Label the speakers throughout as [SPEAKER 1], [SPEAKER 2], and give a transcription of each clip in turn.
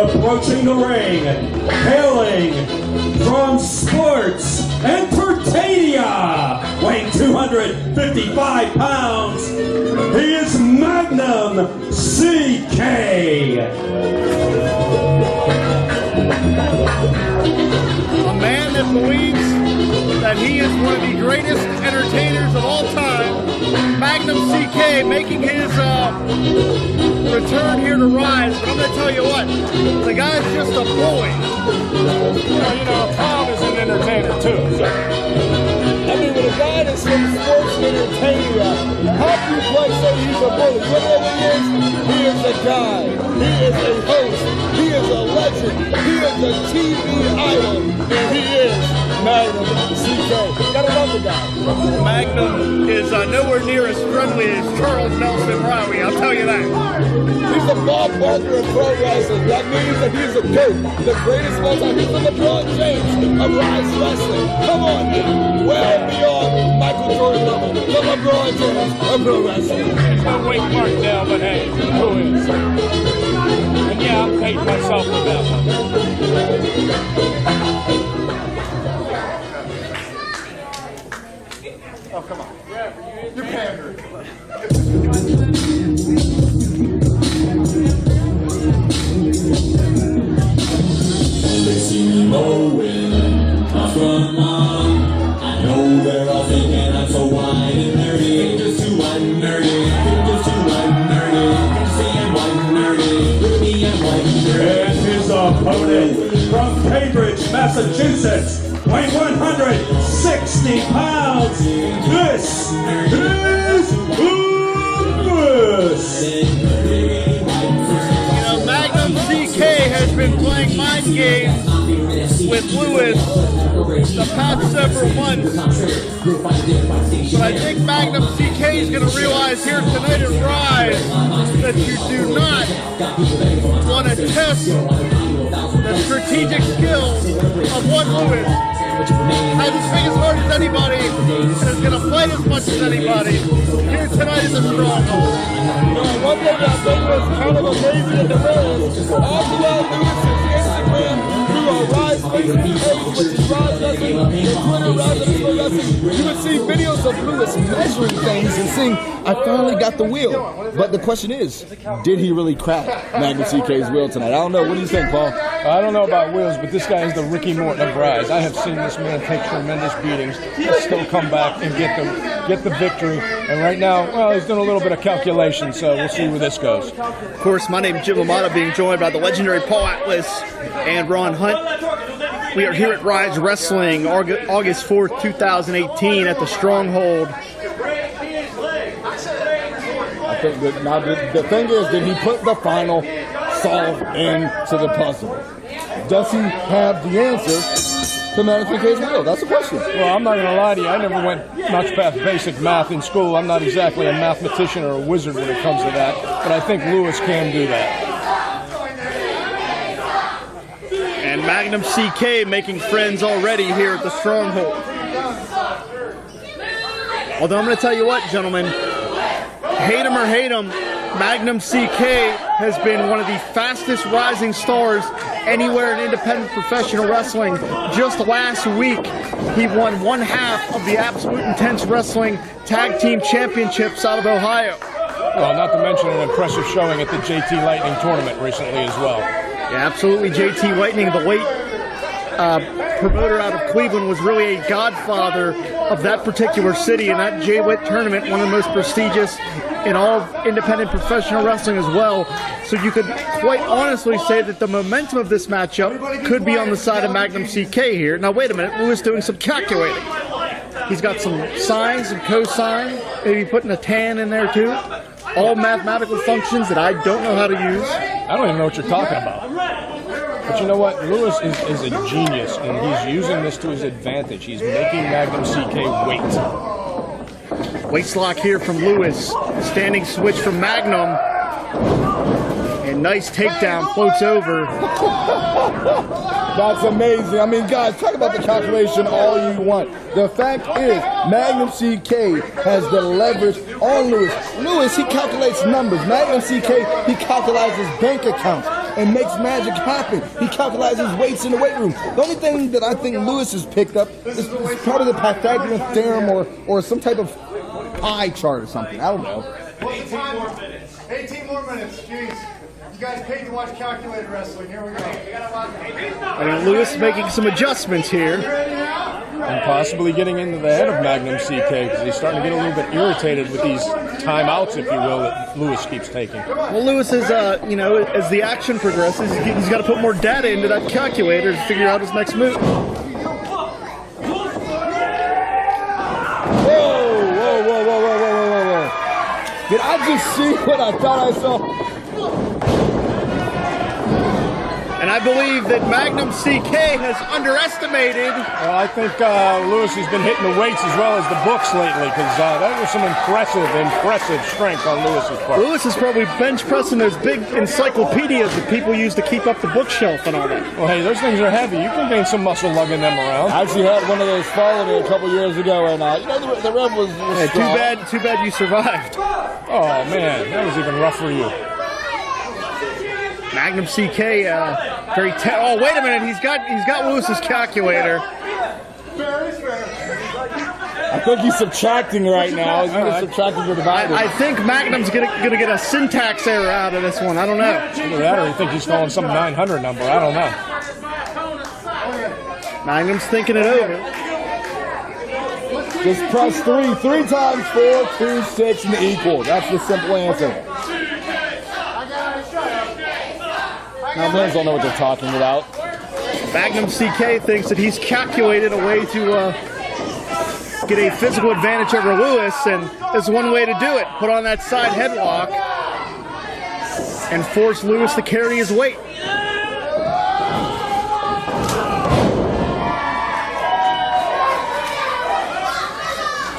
[SPEAKER 1] Approaching the ring, hailing from Sports Entertainment, weighing 255 pounds, he is Magnum CK.
[SPEAKER 2] A man that believes that he is one of the greatest entertainers of all time, Magnum CK, making his return here to Ryse. But I'm going to tell you what, the guy's just a bully.
[SPEAKER 3] You know, Tom is an entertainer too. So. I mean, with a guy that's from Sports Entertainment, how can you play say he's a bully? You know what he is? He is a guy. He is a host. He is a legend. He is a TV idol. And he is Magnum CK. Gotta love the guy.
[SPEAKER 2] Magnum is nowhere near as friendly as Charles Nelson Riley, I'll tell you that.
[SPEAKER 3] He's the Bob Barker of pro wrestling. That means that he's a GOAT, the greatest of all time. He's the LeBron James of Ryse Wrestling. Come on now. Well beyond Michael Jordan level. The LeBron James of pro wrestling.
[SPEAKER 4] There's no weight mark now, but hey, who is? And yeah, I'm painting myself with that one.
[SPEAKER 3] Oh, come on. You're pandering.
[SPEAKER 5] They see me mowing my front lawn. I know they're all thinking I'm so wide and nerdy. Just too one nerdy. Just too one nerdy. Just saying one nerdy. With me and one nerdy.
[SPEAKER 1] And his opponent from Cambridge, Massachusetts, weighing 160 pounds, this is Lewis.
[SPEAKER 2] You know, Magnum CK has been playing mind games with Lewis the past several months. But I think Magnum CK is going to realize here tonight at Ryse that you do not want to test the strategic skills of one Lewis. Has his biggest heart as anybody and is going to fight as much as anybody here tonight in the Stronghold.
[SPEAKER 3] You know, one thing I think was kind of amazing at the is all throughout Lewis's Instagram, through Ryse Facebook page, which is Ryse Wrestling, and Twitter, Ryse_Wrestling, you would see videos of Lewis measuring things and seeing, I finally got the wheel. But the question is, did he really crack Magnum CK's wheel tonight? I don't know. What do you think, Paul?
[SPEAKER 4] I don't know about wheels, but this guy is the Ricky Morton of Ryse. I have seen this man take tremendous beatings and still come back and get the victory. And right now, well, he's doing a little bit of calculation, so we'll see where this goes.
[SPEAKER 2] Of course, my name is Jim LaMotta, being joined by the legendary Paul Atlas and Ron Hunt. We are here at Ryse Wrestling, August 4th, 2018, at the Stronghold.
[SPEAKER 3] I think that now the thing is, did he put the final solve into the puzzle? Does he have the answer to Magnum CK's wheel? That's the question.
[SPEAKER 4] Well, I'm not going to lie to you. I never went much past basic math in school. I'm not exactly a mathematician or a wizard when it comes to that, but I think Lewis can do that.
[SPEAKER 2] And Magnum CK making friends already here at the Stronghold. Although I'm going to tell you what, gentlemen, hate him or hate him, Magnum CK has been one of the fastest rising stars anywhere in independent professional wrestling. Just last week, he won one half of the Absolute Intense Wrestling Tag Team Championships out of Ohio.
[SPEAKER 4] Well, not to mention an impressive showing at the JT Lightning tournament recently as well.
[SPEAKER 2] Yeah, absolutely. JT Lightning, the late promoter out of Cleveland, was really a godfather of that particular city, and that J-Wit tournament, one of the most prestigious in all of independent professional wrestling as well. So you could quite honestly say that the momentum of this matchup could be on the side of Magnum CK here. Now wait a minute, Lewis doing some calculating. He's got some sines and cosine, maybe putting a tan in there too. All mathematical functions that I don't know how to use.
[SPEAKER 4] I don't even know what you're talking about. But you know what? Lewis is a genius, and he's using this to his advantage. He's making Magnum CK wait.
[SPEAKER 2] Waist lock here from Lewis. Standing switch from Magnum. And nice takedown, floats over.
[SPEAKER 3] That's amazing. I mean, guys, talk about the calculation all you want. The fact is, Magnum CK has the leverage on Lewis. Lewis, he calculates numbers. Magnum CK, he calculates his bank accounts and makes magic happen. He calculates his weights in the weight room. The only thing that I think Lewis has picked up is probably the Pythagorean theorem or some type of pie chart or something. I don't know.
[SPEAKER 6] 18 more minutes. 18 more minutes. Jeez. You guys paid to watch calculated wrestling. Here we go.
[SPEAKER 2] And Lewis making some adjustments here.
[SPEAKER 4] And possibly getting into the head of Magnum CK because he's starting to get a little bit irritated with these timeouts, if you will, that Lewis keeps taking.
[SPEAKER 2] Well, Lewis is, as the action progresses, he's got to put more data into that calculator to figure out his next move.
[SPEAKER 3] Whoa, whoa, whoa, whoa, whoa, whoa, whoa, whoa. Did I just see what I thought I saw?
[SPEAKER 2] And I believe that Magnum CK has underestimated.
[SPEAKER 4] Well, I think Lewis has been hitting the weights as well as the books lately because that was some impressive strength on Lewis's part.
[SPEAKER 2] Lewis is probably bench pressing those big encyclopedias that people use to keep up the bookshelf and all that.
[SPEAKER 4] Well, hey, those things are heavy. You can gain some muscle lugging them around.
[SPEAKER 3] I actually had one of those follow me a couple years ago, and the rev was
[SPEAKER 2] Yeah, too bad you survived.
[SPEAKER 4] Oh man, that was even rough for you.
[SPEAKER 2] Magnum CK, oh wait a minute, he's got Lewis's calculator.
[SPEAKER 3] I think he's subtracting right now. He's subtracting the divider.
[SPEAKER 2] I think Magnum's gonna get a syntax error out of this one. I don't know.
[SPEAKER 4] Either that or you think he's calling some 900 number. I don't know.
[SPEAKER 2] Magnum's thinking it over.
[SPEAKER 3] Just press 3 times 4, 2, 6, and equal. That's the simple answer. Now, men don't know what they're talking about.
[SPEAKER 2] Magnum CK thinks that he's calculated a way to get a physical advantage over Lewis, and there's one way to do it. Put on that side headlock and force Lewis to carry his weight.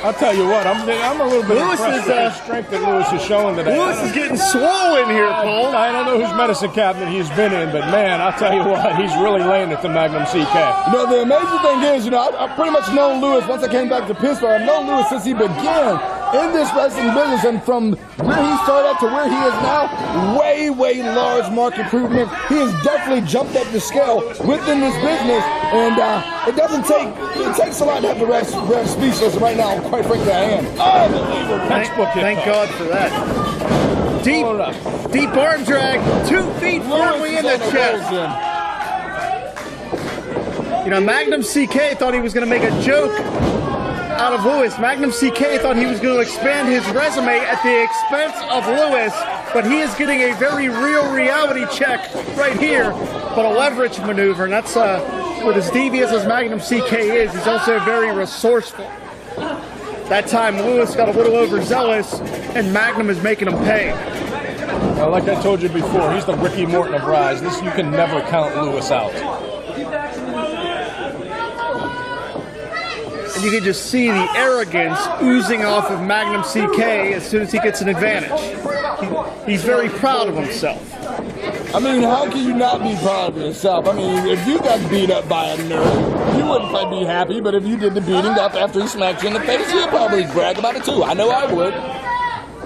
[SPEAKER 4] I'll tell you what, I'm a little bit impressed with the strength that Lewis is showing today.
[SPEAKER 2] Lewis is getting swollen here, Paul.
[SPEAKER 4] I don't know whose medicine cabinet he's been in, but man, I'll tell you what, he's really laying it to Magnum CK.
[SPEAKER 3] The amazing thing is, I pretty much known Lewis once I came back to Pittsburgh. I've known Lewis since he began in this wrestling business, and from where he started out to where he is now, way large mark improvement. He has definitely jumped up the scale within this business, and it takes a lot to have the ref speechless right now. Quite frankly, I am.
[SPEAKER 2] Thank God for that. Deep arm drag, 2 feet firmly in the chest. Magnum CK thought he was going to make a joke out of Lewis. Magnum CK thought he was going to expand his resume at the expense of Lewis, but he is getting a very real reality check right here, but a leverage maneuver, and that's with as devious as Magnum CK is, he's also very resourceful. That time Lewis got a little overzealous, and Magnum is making him pay.
[SPEAKER 4] Well, like I told you before, he's the Ricky Morton of Ryse. You can never count Lewis out.
[SPEAKER 2] And you can just see the arrogance oozing off of Magnum CK as soon as he gets an advantage. He's very proud of himself.
[SPEAKER 3] I mean, how can you not be proud of yourself? I mean, if you got beat up by a nerd, you wouldn't probably be happy, but if you did the beating up after he smacked you in the face, you'd probably brag about it too. I know I would.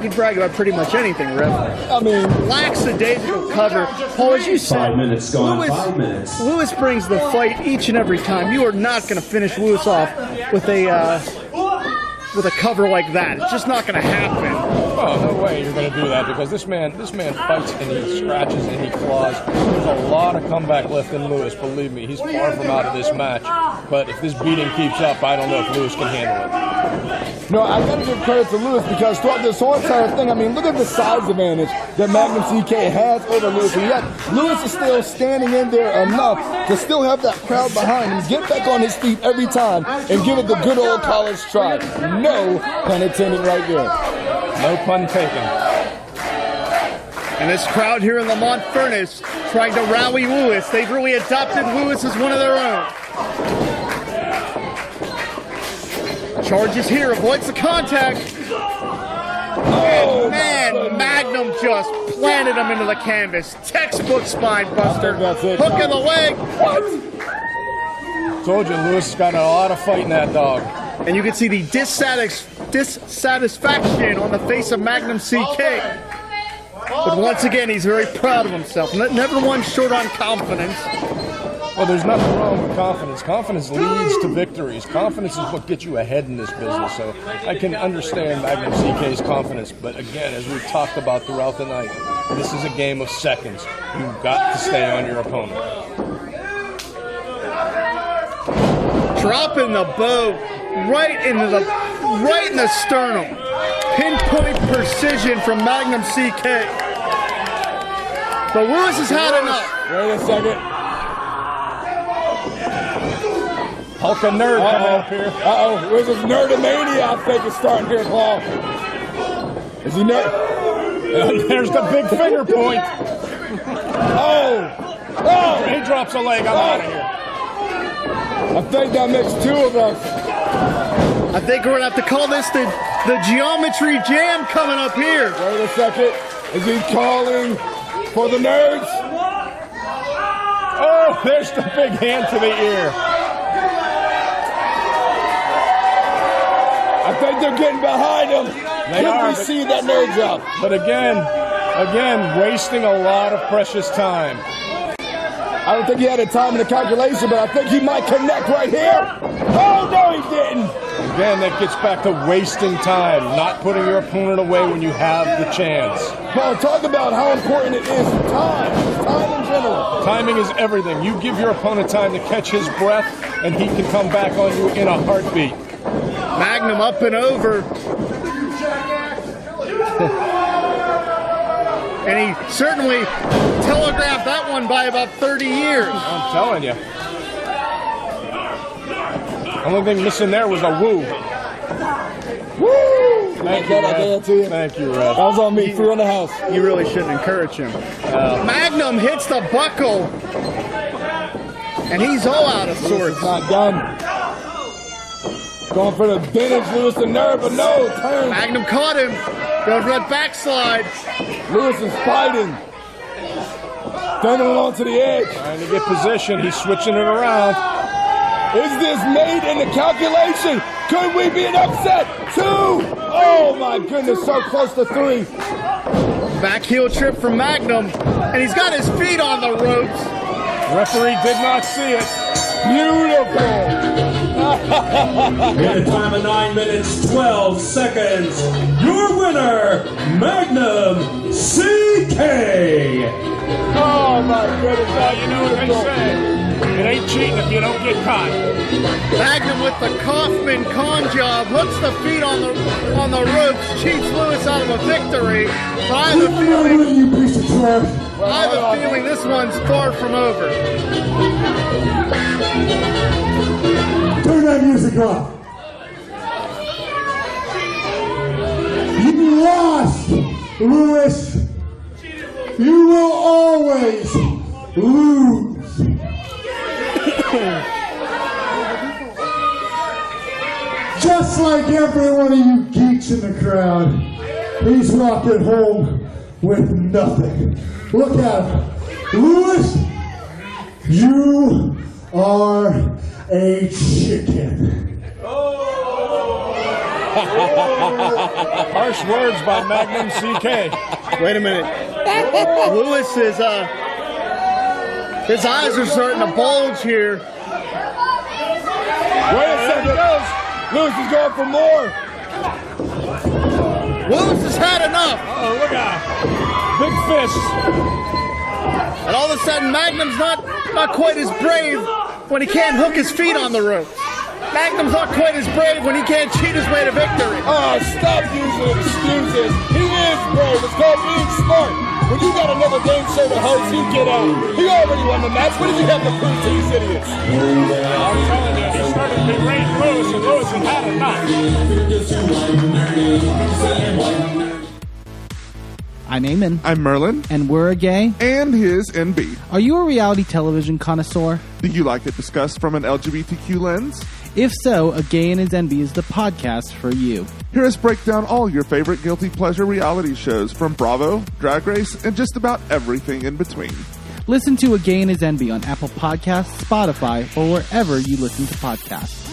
[SPEAKER 2] You'd brag about pretty much anything, Ref.
[SPEAKER 3] I mean,
[SPEAKER 2] lackadaisical cover. Paul, as you said,
[SPEAKER 1] 5 minutes gone, 5 minutes.
[SPEAKER 2] Lewis brings the fight each and every time. You are not going to finish Lewis off with a cover like that. It's just not going to happen.
[SPEAKER 4] Oh, no way you're going to do that because this man fights and he scratches and he claws. There's a lot of comeback left in Lewis. Believe me, he's far from out of this match. But if this beating keeps up, I don't know if Lewis can handle it.
[SPEAKER 3] No, I got to give credit to Lewis because throughout this whole entire thing, I mean, look at the size advantage that Magnum CK has over Lewis. And yet, Lewis is still standing in there enough to still have that crowd behind him, get back on his feet every time, and give it the good old college try. No pun intended right there.
[SPEAKER 4] No pun taken.
[SPEAKER 2] And this crowd here in Lamont Furnace trying to rally Lewis. They've really adopted Lewis as one of their own. Charges here, avoids the contact. Oh, And man, Magnum just planted him into the canvas. Textbook spine buster.
[SPEAKER 3] That's it.
[SPEAKER 2] Hook in the leg.
[SPEAKER 4] Told you, Lewis got a lot of fight in that dog.
[SPEAKER 2] And you can see the dissatisfaction on the face of Magnum CK. But once again, he's very proud of himself. Never one short on confidence.
[SPEAKER 4] Well, there's nothing wrong with confidence. Confidence leads to victories. Confidence is what gets you ahead in this business. So I can understand Magnum CK's confidence. But again, as we've talked about throughout the night, this is a game of seconds. You've got to stay on your opponent.
[SPEAKER 2] Dropping the bow right in the sternum. Pinpoint precision from Magnum CK. But Lewis has had enough.
[SPEAKER 3] Wait a second.
[SPEAKER 4] Hulk a nerd coming up here.
[SPEAKER 3] Where's this nerdomania I think is starting here, Paul? Is he nerd?
[SPEAKER 4] There's the big finger point.
[SPEAKER 3] Oh!
[SPEAKER 4] He drops a leg. I'm out of here.
[SPEAKER 3] I think that makes two of us.
[SPEAKER 2] I think we're going to have to call this the Geometry Jam coming up here.
[SPEAKER 3] Wait a second. Is he calling for the nerds?
[SPEAKER 4] Oh, there's the big hand to the ear.
[SPEAKER 3] I think they're getting behind him. Can we see that nerd drop?
[SPEAKER 4] But again, wasting a lot of precious time.
[SPEAKER 3] I don't think he had a time in the calculation, but I think he might connect right here. Oh, no, he didn't.
[SPEAKER 4] Again, that gets back to wasting time, not putting your opponent away when you have the chance.
[SPEAKER 3] Paul, talk about how important it is. Time in general.
[SPEAKER 4] Timing is everything. You give your opponent time to catch his breath, and he can come back on you in a heartbeat.
[SPEAKER 2] Magnum up and over. And he certainly telegraphed that one by about 30 years.
[SPEAKER 4] I'm telling you. Only thing missing there was a woo.
[SPEAKER 3] Woo!
[SPEAKER 4] Thank you, Red. Thank you, Red.
[SPEAKER 3] That was on me. Threw in the house.
[SPEAKER 2] You really shouldn't encourage him. Magnum hits the buckle. And he's all out of sorts.
[SPEAKER 3] It's not done. Going for the vintage Lewis the Nerd, but no, turn.
[SPEAKER 2] Magnum caught him. Going for that backslide.
[SPEAKER 3] Lewis is fighting. Turning it onto the edge.
[SPEAKER 4] Trying to get position. He's switching it around.
[SPEAKER 3] Is this made in the calculation? Could we be an upset? 2. Oh my goodness, so close to 3.
[SPEAKER 2] Back heel trip from Magnum. And he's got his feet on the ropes.
[SPEAKER 4] Referee did not see it.
[SPEAKER 3] Beautiful.
[SPEAKER 1] In a time of 9 minutes, 12 seconds, your winner, Magnum CK.
[SPEAKER 3] Oh my goodness,
[SPEAKER 4] You know what they say. It ain't cheating if you don't get caught.
[SPEAKER 2] Magnum with the Kaufman con job, hooks the feet on the ropes, cheats Lewis out of a victory. But I have a feeling,
[SPEAKER 6] You piece of trash.
[SPEAKER 2] I have a feeling this one's far from over.
[SPEAKER 6] Turn that music off. You lost, Lewis. You will always lose. Just like every one of you geeks in the crowd, he's walking home with nothing. Look at him. Lewis, you are a chicken.
[SPEAKER 4] Harsh words by Magnum CK.
[SPEAKER 2] Wait a minute. Lewis is, his eyes are starting to bulge here.
[SPEAKER 3] Wait a second. Lewis is going for more.
[SPEAKER 2] Lewis has had enough.
[SPEAKER 4] Oh, look out. Big fist.
[SPEAKER 2] And all of a sudden, Magnum's not quite as brave when he can't hook his feet on the ropes. Magnum's not quite as brave when he can't cheat his way to victory.
[SPEAKER 3] Oh, stop using excuses. He is brave. It's called being smart. When you got another game show to host, you get out. He already won the match. What did you have to prove to these idiots?
[SPEAKER 4] I'm telling you, he started to berate Lewis, and Lewis had had enough.
[SPEAKER 7] I'm Eamon.
[SPEAKER 8] I'm Merlin.
[SPEAKER 7] And we're a gay.
[SPEAKER 8] And his NB.
[SPEAKER 7] Are you a reality television connoisseur?
[SPEAKER 8] Do you like it discussed from an LGBTQ lens?
[SPEAKER 7] If so, A Gay and His Envy is the podcast for you.
[SPEAKER 8] Hear us break down all your favorite guilty pleasure reality shows from Bravo, Drag Race, and just about everything in between.
[SPEAKER 7] Listen to A Gay and His Envy on Apple Podcasts, Spotify, or wherever you listen to podcasts.